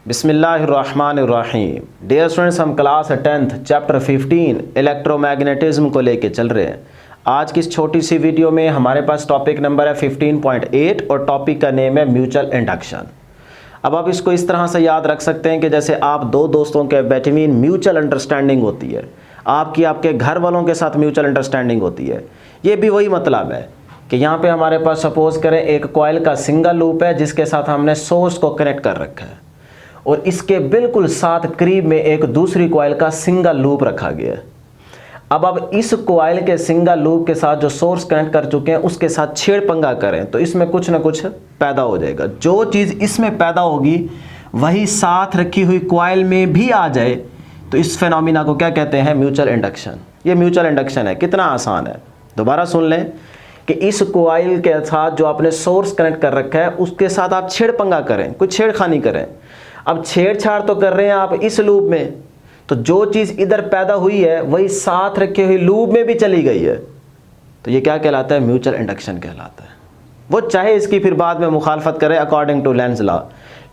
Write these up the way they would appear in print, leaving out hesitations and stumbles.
बिस्मिल्लाहिर्रहमानिर्रहीम। Dear students, हम class 10th chapter 15 electromagnetism को लेके चल रहे हैं। आज की इस छोटी सी वीडियो में हमारे पास टॉपिक नंबर है 15.8 और टॉपिक का नेम है म्यूचुअल इंडक्शन। अब आप इसको इस तरह से याद रख सकते हैं कि जैसे आप दो दोस्तों के बिटवीन म्यूचुअल अंडरस्टैंडिंग होती है, आपके घर वालों के साथ म्यूचुअल अंडरस्टैंडिंग होती है। ये भी वही मतलब है कि यहाँ पे हमारे पास सपोज करें एक कॉइल का सिंगल लूप है जिसके साथ हमने सोर्स को कनेक्ट कर रखा है और इसके बिल्कुल साथ करीब में एक दूसरी कॉइल का सिंगल लूप रखा गया है। अब इस कॉइल के सिंगल लूप के साथ जो सोर्स कनेक्ट कर चुके हैं उसके साथ छेड़पंगा करें तो इसमें कुछ ना कुछ पैदा हो जाएगा। जो चीज़ इसमें पैदा होगी वही साथ रखी हुई कॉइल में भी आ जाए तो इस फेनोमिना को क्या कहते हैं? Mutual induction. ये म्यूचुअल इंडक्शन है। कितना आसान है, दोबारा सुन लें कि इस कॉइल के साथ जो आपने सोर्स कनेक्ट कर रखा है उसके साथ आप छेड़पंगा करें, कुछ छेड़खानी करें। अब छेड़छाड़ तो कर रहे हैं आप इस लूप में, तो जो चीज़ इधर पैदा हुई है वही साथ रखे हुए लूप में भी चली गई है, तो ये क्या कहलाता है? म्यूचुअल इंडक्शन कहलाता है। वो चाहे इसकी फिर बाद में मुखालफत करे अकॉर्डिंग टू लेंज लॉ,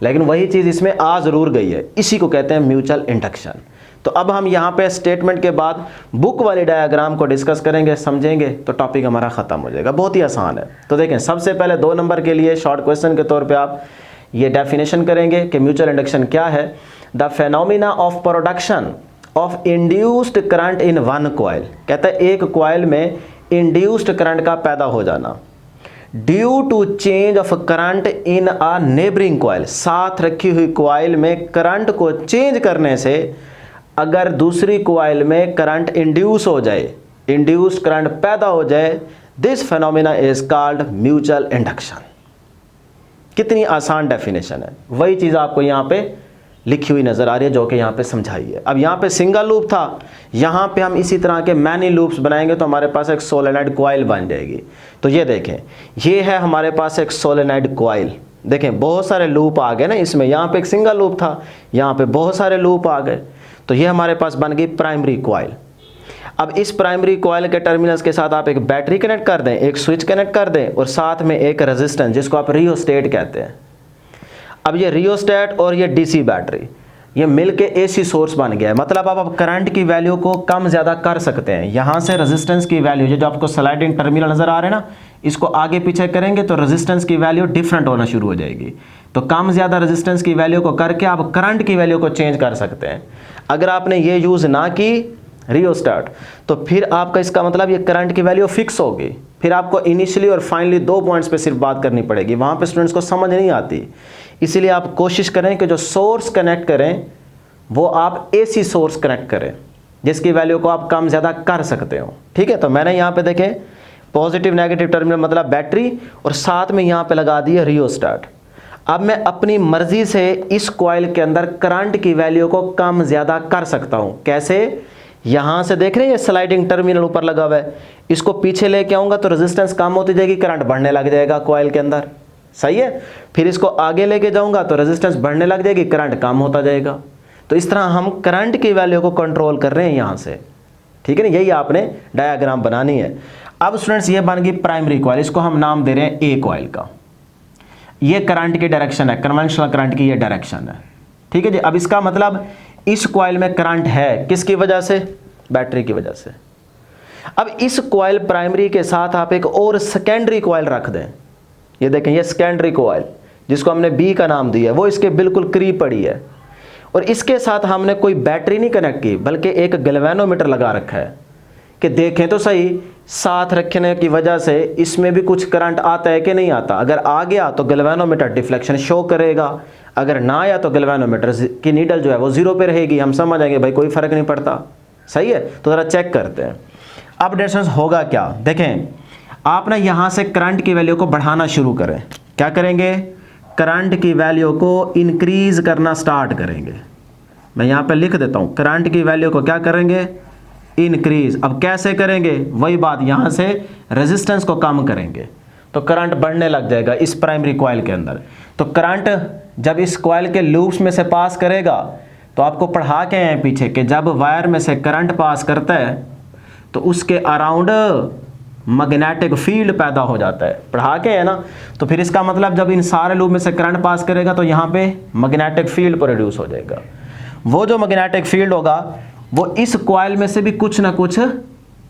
लेकिन वही चीज़ इसमें आ ज़रूर गई है, इसी को कहते हैं म्यूचुअल इंडक्शन। तो अब हम यहाँ पे स्टेटमेंट के बाद बुक वाले डायग्राम को डिस्कस करेंगे, समझेंगे तो टॉपिक हमारा ख़त्म हो जाएगा। बहुत ही आसान है। तो देखें, सबसे पहले 2 नंबर के लिए शॉर्ट क्वेश्चन के तौर पे आप ये डेफिनेशन करेंगे कि म्यूचुअल इंडक्शन क्या है। The phenomena of production of induced current in one coil, कहता है एक कॉइल में इंड्यूस्ड करंट का पैदा हो जाना due to change of current in a neighbouring coil. साथ रखी हुई कॉइल में करंट को चेंज करने से अगर दूसरी कॉइल में करंट इंड्यूस हो जाए, इंड्यूस्ड करंट पैदा हो जाए, this phenomena is called mutual induction. कितनी आसान डेफिनेशन है। वही चीज़ आपको यहाँ पे लिखी हुई नज़र आ रही है जो कि यहाँ पे समझाई है। अब यहाँ पे सिंगल लूप था, यहाँ पे हम इसी तरह के मैनी लूप्स बनाएंगे तो हमारे पास एक सोलेनॉइड कॉइल बन जाएगी। तो ये देखें, ये है हमारे पास एक सोलेनॉइड कॉइल। देखें बहुत सारे लूप आ गए ना इसमें, यहाँ पे एक सिंगल लूप था, यहाँ पे बहुत सारे लूप आ गए, तो ये हमारे पास बन गई प्राइमरी कॉइल। अब इस प्राइमरी कॉइल के टर्मिनल्स के साथ आप एक बैटरी कनेक्ट कर दें, एक स्विच कनेक्ट कर दें और साथ में एक रेजिस्टेंस जिसको आप रियोस्टेट कहते हैं। अब ये रियोस्टेट और ये डीसी बैटरी ये मिलके एसी सोर्स बन गया है। मतलब आप करंट की वैल्यू को कम ज़्यादा कर सकते हैं। यहाँ से रेजिस्टेंस की वैल्यू जो आपको स्लाइडिंग टर्मिनल नज़र आ रहे हैं ना, इसको आगे पीछे करेंगे तो रेजिस्टेंस की वैल्यू डिफरेंट होना शुरू हो जाएगी। तो कम ज़्यादा रेजिस्टेंस की वैल्यू को करके आप करंट की वैल्यू को चेंज कर सकते हैं। अगर आपने ये यूज़ ना की रियोस्टेट तो फिर आपका इसका मतलब ये करंट की वैल्यू फिक्स होगी। फिर आपको इनिशियली और फाइनली 2 पॉइंट्स पे सिर्फ बात करनी पड़ेगी, वहाँ पे स्टूडेंट्स को समझ नहीं आती। इसीलिए आप कोशिश करें कि जो सोर्स कनेक्ट करें वो आप एसी सोर्स कनेक्ट करें जिसकी वैल्यू को आप कम ज़्यादा कर सकते हो। ठीक है, तो मैंने यहाँ पे देखें पॉजिटिव नेगेटिव टर्मिनल मतलब बैटरी और साथ में यहाँ पे लगा दिए रियोस्टेट। अब मैं अपनी मर्जी से इस कॉइल के अंदर करंट की वैल्यू को कम ज़्यादा कर सकता हूँ। कैसे? यहाँ से देख रहे हैं ये स्लाइडिंग टर्मिनल ऊपर लगा हुआ है, इसको पीछे लेके आऊँगा तो रेजिस्टेंस कम होती जाएगी, करंट बढ़ने लग जाएगा कॉइल के अंदर। सही है। फिर इसको आगे लेके जाऊँगा तो रेजिस्टेंस बढ़ने लग जाएगी, करंट कम होता जाएगा। तो इस तरह हम करंट की वैल्यू को कंट्रोल कर रहे हैं यहाँ से। ठीक है ना, यही आपने डायग्राम बनानी है। अब स्टूडेंट्स ये बन गई प्राइमरी कॉइल, इसको हम नाम दे रहे हैं ए कॉइल का। ये करंट की डायरेक्शन है, कन्वेंशनल करंट की ये डायरेक्शन है। ठीक है जी। अब इसका मतलब इस कॉइल में करंट है, किसकी वजह से? बैटरी की वजह से। अब इस कॉइल प्राइमरी के साथ आप एक और सेकेंडरी कॉइल रख दें। ये देखें, ये सेकेंडरी कॉइल जिसको हमने बी का नाम दिया है वो इसके बिल्कुल करीब पड़ी है और इसके साथ हमने कोई बैटरी नहीं कनेक्ट की बल्कि एक गैल्वेनोमीटर लगा रखा है कि देखें तो सही साथ रखने की वजह से इसमें भी कुछ करंट आता है कि नहीं आता। अगर आ गया तो गैल्वेनोमीटर डिफ्लेक्शन शो करेगा, अगर ना आया तो गैल्वेनोमीटर की नीडल जो है वो 0 पे रहेगी। हम समझ जाएंगे भाई कोई फ़र्क नहीं पड़ता। सही है, तो ज़रा चेक करते हैं। अब डिस्टेंस होगा क्या? देखें, आप ना यहाँ से करंट की वैल्यू को बढ़ाना शुरू करें। क्या करेंगे? करंट की वैल्यू को इंक्रीज़ करना स्टार्ट करेंगे। मैं यहाँ पे लिख देता हूँ, करंट की वैल्यू को क्या करेंगे? इंक्रीज़। अब कैसे करेंगे? वही बात, यहाँ से रेजिस्टेंस को कम करेंगे तो करंट बढ़ने लग जाएगा इस प्राइमरी कॉइल के अंदर। तो करंट जब इस कॉइल के लूप्स में से पास करेगा तो आपको पढ़ा के आए पीछे कि जब वायर में से करंट पास करता है तो उसके अराउंड मैग्नेटिक फील्ड पैदा हो जाता है। पढ़ा के है ना। तो फिर इसका मतलब जब इन सारे लूप में से करंट पास करेगा तो यहाँ पे मैग्नेटिक फील्ड प्रोड्यूस हो जाएगा। वो जो मैग्नेटिक फील्ड होगा वो इस कॉइल में से भी कुछ ना कुछ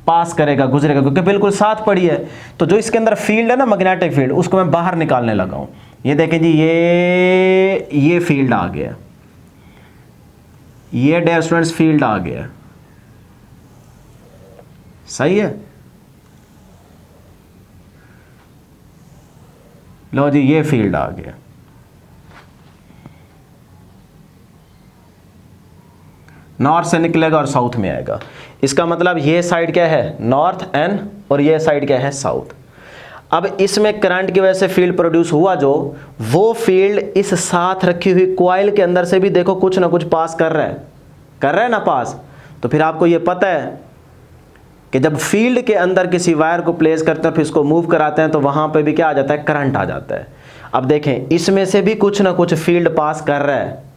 पास करेगा, गुजरेगा, क्योंकि बिल्कुल साथ पड़ी है। तो जो इसके अंदर फील्ड है ना, मैग्नेटिक फील्ड, उसको मैं बाहर निकालने लगा हूं। ये देखें जी, ये फील्ड आ गया, ये डियर स्टूडेंट्स फील्ड आ गया। सही है। लो जी, ये फील्ड आ गया। नॉर्थ से निकलेगा और साउथ में आएगा। इसका मतलब ये साइड क्या है, नॉर्थ एन, और ये साइड क्या है, साउथ। अब इसमें करंट की वजह से फील्ड प्रोड्यूस हुआ, जो वो फील्ड इस साथ रखी हुई कॉइल के अंदर से भी देखो कुछ ना कुछ पास कर रहा है ना पास। तो फिर आपको ये पता है कि जब फील्ड के अंदर किसी वायर को प्लेस करते हैं फिर इसको मूव कराते हैं तो वहां पे भी क्या आ जाता है, करंट आ जाता है। अब देखें, इसमें से भी कुछ ना कुछ फील्ड पास कर रहा है।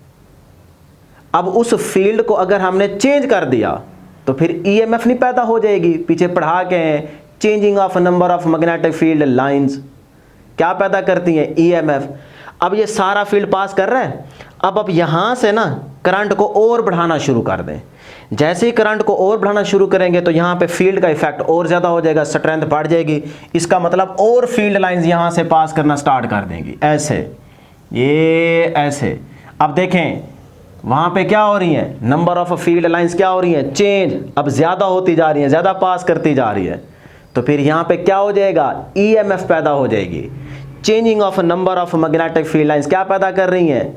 अब उस फील्ड को अगर हमने चेंज कर दिया तो फिर ईएमएफ नहीं पैदा हो जाएगी। पीछे पढ़ा के हैं, changing of number of magnetic field lines क्या पैदा करती हैं, ईएमएफ। अब ये सारा फील्ड पास कर रहा है। अब यहां से ना करंट को और बढ़ाना शुरू कर दें। जैसे ही करंट को और बढ़ाना शुरू करेंगे तो यहाँ पे फील्ड का इफेक्ट और ज़्यादा हो जाएगा, स्ट्रेंथ बढ़ जाएगी। इसका मतलब और फील्ड लाइंस यहाँ से पास करना स्टार्ट कर देंगी, ऐसे, ये ऐसे। अब देखें वहाँ पे क्या हो रही है, नंबर ऑफ फील्ड लाइंस क्या हो रही है, चेंज, अब ज़्यादा होती जा रही है, ज़्यादा पास करती जा रही है। तो फिर यहाँ पे क्या हो जाएगा, ईएमएफ पैदा हो जाएगी। Changing of number of magnetic field lines क्या पैदा कर रही हैं,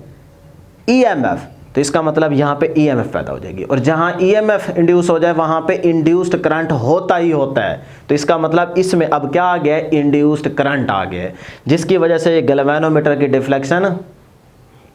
ईएमएफ। तो इसका मतलब यहाँ पे ईएमएफ पैदा हो जाएगी, और जहाँ ईएमएफ इंड्यूस हो जाए वहाँ पे इंड्यूस्ड करंट होता ही होता है। तो इसका मतलब इसमें अब क्या आ गया, इंड्यूस्ड करंट आ गया, जिसकी वजह से गैल्वेनोमीटर की डिफ्लेक्शन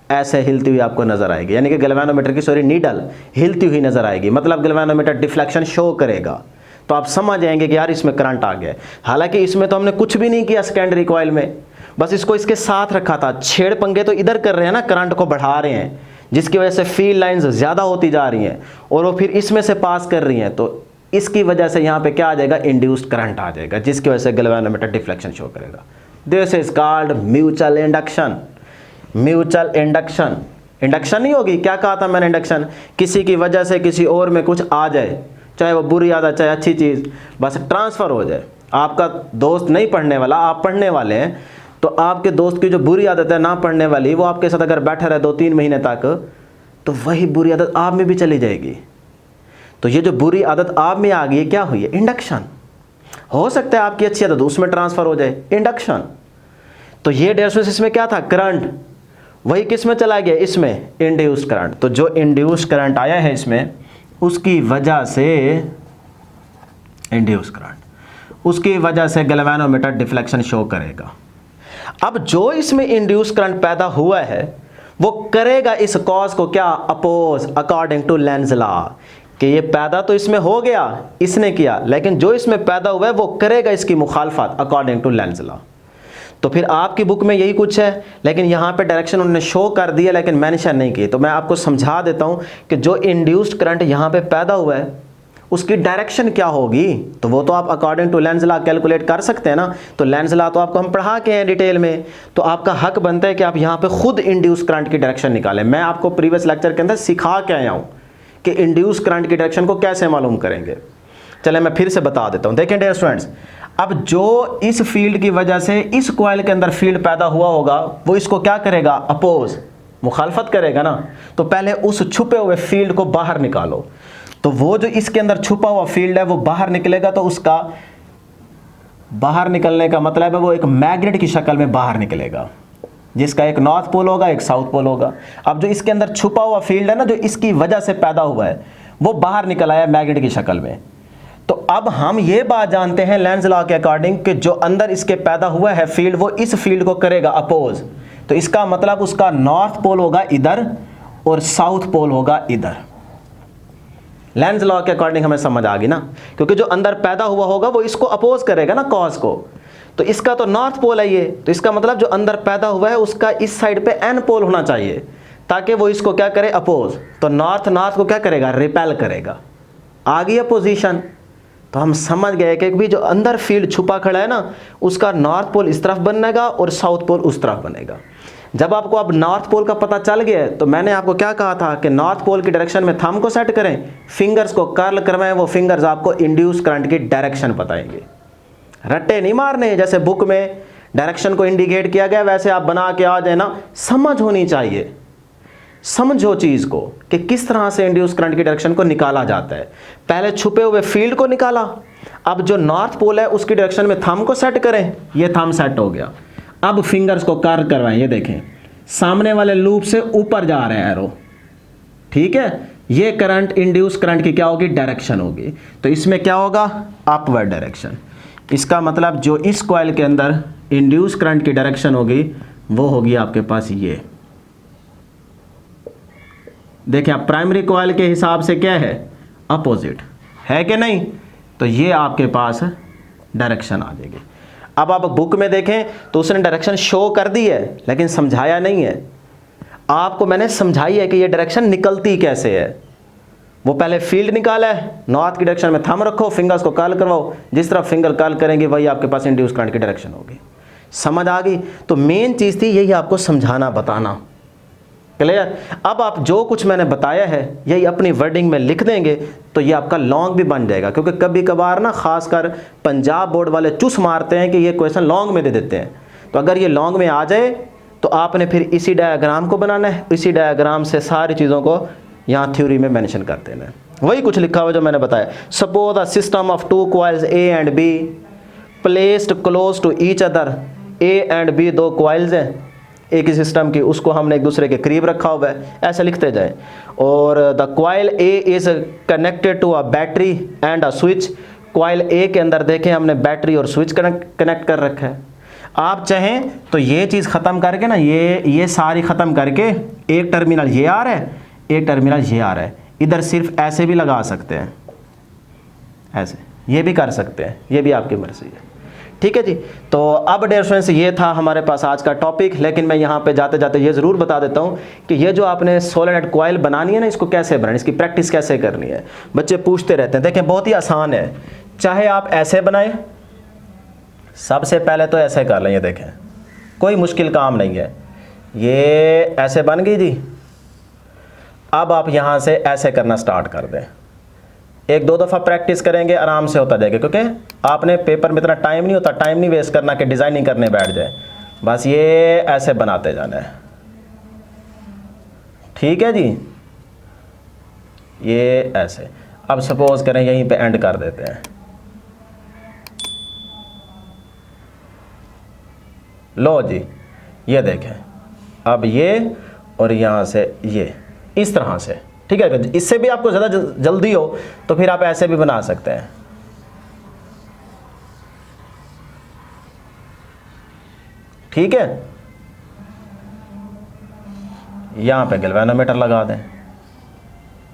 ऐसे हिलती हुई आपको नजर आएगी, यानी कि गैल्वेनोमीटर की नीडल हिलती हुई नजर आएगी, मतलब गैल्वेनोमीटर डिफ्लेक्शन शो करेगा। तो आप समझ जाएंगे कि यार इसमें करंट आ गया। हालांकि इसमें तो हमने कुछ भी नहीं किया सेकेंडरी कॉइल में, बस इसको इसके साथ रखा था। छेड़ पंगे तो इधर कर रहे हैं ना, करंट को बढ़ा रहे हैं, जिसकी वजह से फील्ड लाइंस ज़्यादा होती जा रही हैं और वो फिर इसमें से पास कर रही हैं। तो इसकी वजह से यहाँ पे क्या आ जाएगा, इंड्यूस्ड करंट आ जाएगा, जिसकी वजह से गैल्वेनोमीटर डिफ्लेक्शन शो करेगा। This is called mutual induction. Mutual induction, induction नहीं होगी, क्या कहा था मैंने, इंडक्शन किसी की वजह से किसी और में कुछ आ जाए, चाहे वो बुरी आदत चाहे अच्छी चीज़, बस ट्रांसफ़र हो जाए। आपका दोस्त नहीं पढ़ने वाला, आप पढ़ने वाले हैं, तो आपके दोस्त की जो बुरी आदत है ना पढ़ने वाली, वो आपके साथ अगर बैठा रहे 2-3 महीने तक, तो वही बुरी आदत आप में भी चली जाएगी। तो ये जो बुरी आदत आप में आ गई है, क्या हुई है, इंडक्शन। हो सकता है आपकी अच्छी आदत उसमें ट्रांसफ़र हो जाए, इंडक्शन। तो ये डेरिवेटिव इसमें क्या था, करंट, वही किस में चला गया, इसमें इंड्यूस्ड करंट। तो जो इंड्यूस्ड करंट आया है इसमें, उसकी वजह से इंड्यूस्ड करंट, उसकी वजह से गैल्वेनोमीटर डिफ्लेक्शन शो करेगा। अब जो इसमें इंड्यूस करंट पैदा हुआ है वो करेगा इस कॉज को क्या, oppose, according to Lenz law, कि ये पैदा तो इसमें हो गया, इसने किया, लेकिन जो इसमें पैदा हुआ है वो करेगा इसकी मुखालफत अकॉर्डिंग टू लेंज लॉ। तो फिर आपकी बुक में यही कुछ है, लेकिन यहाँ पे डायरेक्शन उन्होंने शो कर दिया लेकिन मेंशन नहीं की। तो मैं आपको समझा देता हूँ कि जो इंड्यूस्ड करंट यहाँ पे पैदा हुआ है उसकी डायरेक्शन क्या होगी। तो वो तो आप according to Lenz law calculate कर सकते हैं ना। तो लेंज लॉ तो आपको हम पढ़ा के हैं डिटेल में, तो आपका हक बनता है कि आप यहाँ पे खुद इंड्यूस करंट की डायरेक्शन निकालें। मैं आपको प्रीवियस लेक्चर के अंदर सिखा के आया हूँ कि इंड्यूस करंट की डायरेक्शन को कैसे मालूम करेंगे। चले मैं फिर से बता देता हूँ। देखें डियर स्टूडेंट्स, अब जो इस फील्ड की वजह से इस कॉइल के अंदर फील्ड पैदा हुआ होगा वो इसको क्या करेगा, अपोज, मुखालफत करेगा ना। तो पहले उस छुपे हुए फील्ड को बाहर निकालो। तो वो जो इसके अंदर छुपा हुआ फील्ड है वो बाहर निकलेगा, तो उसका बाहर निकलने का मतलब है वो एक मैग्नेट की शक्ल में बाहर निकलेगा, जिसका एक नॉर्थ पोल होगा, एक साउथ पोल होगा। अब जो इसके अंदर छुपा हुआ फील्ड है ना, जो इसकी वजह से पैदा हुआ है, वो बाहर निकल आया मैग्नेट की शक्ल में। तो अब हम ये बात जानते हैं लेंज लॉ के अकॉर्डिंग कि जो अंदर इसके पैदा हुआ है फील्ड, वो इस फील्ड को करेगा अपोज। तो इसका मतलब उसका नॉर्थ पोल होगा इधर और साउथ पोल होगा इधर। लेंज लॉ के अकॉर्डिंग हमें समझ आ गई ना, क्योंकि जो अंदर पैदा हुआ होगा वो इसको अपोज करेगा ना, कॉज को। तो इसका तो नॉर्थ पोल है ये, तो इसका मतलब जो अंदर पैदा हुआ है उसका इस साइड पे एन पोल होना चाहिए ताकि वो इसको क्या करे, अपोज। तो नॉर्थ नॉर्थ को क्या करेगा, रिपेल करेगा। आ गई है पोजीशन। तो हम समझ गए कि भी जो अंदर फील्ड छुपा खड़ा है ना, उसका नॉर्थ पोल इस तरफ बनेगा और साउथ पोल उस तरफ बनेगा। जब आपको अब नॉर्थ पोल का पता चल गया है, तो मैंने आपको क्या कहा था कि नॉर्थ पोल की डायरेक्शन में थंब को सेट करें, फिंगर्स को कर्ल करवाएं, वो फिंगर्स आपको इंड्यूस करंट की डायरेक्शन बताएंगे। रट्टे नहीं मारने, जैसे बुक में डायरेक्शन को इंडिकेट किया गया वैसे आप बना के आ जाए ना, समझ होनी चाहिए। समझो चीज को कि किस तरह से इंड्यूस करंट की डायरेक्शन को निकाला जाता है। पहले छुपे हुए फील्ड को निकाला, अब जो नॉर्थ पोल है उसकी डायरेक्शन में थंब को सेट करें, ये थंब सेट हो गया। अब फिंगर्स को कर्ल करवाएं, ये देखें सामने वाले लूप से ऊपर जा रहे हैं एरो, ठीक है। ये करंट इंड्यूस करंट की क्या होगी, डायरेक्शन होगी। तो इसमें क्या होगा, अपवर्ड डायरेक्शन। इसका मतलब जो इस कॉइल के अंदर इंड्यूस करंट की डायरेक्शन होगी वो होगी आपके पास ये। देखिए आप प्राइमरी कॉइल के हिसाब से क्या है, अपोजिट है कि नहीं, तो ये आपके पास डायरेक्शन आ जाएगी। अब आप बुक में देखें तो उसने डायरेक्शन शो कर दी है लेकिन समझाया नहीं है। आपको मैंने समझाई है कि ये डायरेक्शन निकलती कैसे है। वो पहले फील्ड निकाला है, नॉर्थ की डायरेक्शन में थंब रखो, फिंगर्स को कर्ल करवाओ, जिस तरह फिंगर कर्ल करेंगे वही आपके पास इंड्यूस करंट की डायरेक्शन होगी। समझ आ गई। तो मेन चीज़ थी यही आपको समझाना बताना, क्लियर। अब आप जो कुछ मैंने बताया है यही अपनी वर्डिंग में लिख देंगे तो ये आपका लॉन्ग भी बन जाएगा, क्योंकि कभी कभार ना खासकर पंजाब बोर्ड वाले चुस मारते हैं कि ये क्वेश्चन लॉन्ग में दे देते हैं। तो अगर ये लॉन्ग में आ जाए तो आपने फिर इसी डायग्राम को बनाना है, इसी डायग्राम से सारी चीज़ों को यहाँ थ्योरी में मेंशन कर देना है। वही कुछ लिखा हुआ जो मैंने बताया। Suppose a system of two coils A and B placed close to each other. A and B दो कॉइल्स हैं एक ही सिस्टम की, उसको हमने एक दूसरे के करीब रखा हुआ है, ऐसे लिखते जाए। और the coil A is connected to a battery and a switch. Coil A के अंदर देखें हमने बैटरी और स्विच कनेक्ट कर रखा है। आप चाहें तो ये चीज़ ख़त्म करके ना, ये सारी ख़त्म करके एक टर्मिनल ये आ रहा है, एक टर्मिनल ये आ रहा है, इधर सिर्फ ऐसे भी लगा सकते हैं, ऐसे ये भी कर सकते हैं, ये भी आपकी मर्जी है, ठीक है जी। तो अब डियर स्टूडेंट्स ये था हमारे पास आज का टॉपिक। लेकिन मैं यहाँ पे जाते जाते ये ज़रूर बता देता हूँ कि ये जो आपने सोलेनॉइड कॉइल बनानी है ना, इसको कैसे बनानी, इसकी प्रैक्टिस कैसे करनी है। बच्चे पूछते रहते हैं, देखें बहुत ही आसान है। चाहे आप ऐसे बनाएं, सबसे पहले तो ऐसे कर लें, ये देखें कोई मुश्किल काम नहीं है। ये ऐसे बन गई जी। अब आप यहाँ से ऐसे करना स्टार्ट कर दें, एक दो दफ़ा प्रैक्टिस करेंगे आराम से होता जाएगा, क्योंकि आपने पेपर में इतना टाइम नहीं होता, टाइम नहीं वेस्ट करना कि डिज़ाइनिंग करने बैठ जाए। बस ये ऐसे बनाते जाना है, ठीक है जी। ये ऐसे, अब सपोज करें यहीं पे एंड कर देते हैं। लो जी, ये देखें अब ये और यहाँ से ये इस तरह से, ठीक है। इससे भी आपको ज़्यादा जल्दी हो तो फिर आप ऐसे भी बना सकते हैं, ठीक है। यहाँ पे गैल्वेनोमीटर लगा दें।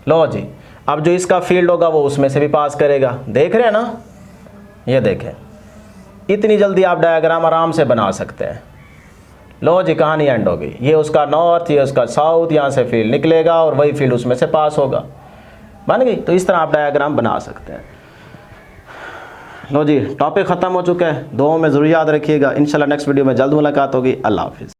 लो जी, अब जो इसका फील्ड होगा वो उसमें से भी पास करेगा, देख रहे हैं ना। ये देखें इतनी जल्दी आप डायग्राम आराम से बना सकते हैं। लो जी, कहानी एंड हो गई। ये उसका नॉर्थ, ये उसका साउथ, यहाँ से फील्ड निकलेगा और वही फील्ड उसमें से पास होगा, बन गई। तो इस तरह आप डायग्राम बना सकते हैं। लो जी, टॉपिक ख़त्म हो चुका है। दुआओं में ज़रूर याद रखिएगा। इंशाल्लाह नेक्स्ट वीडियो में जल्द मुलाकात होगी। अल्लाह हाफिज़।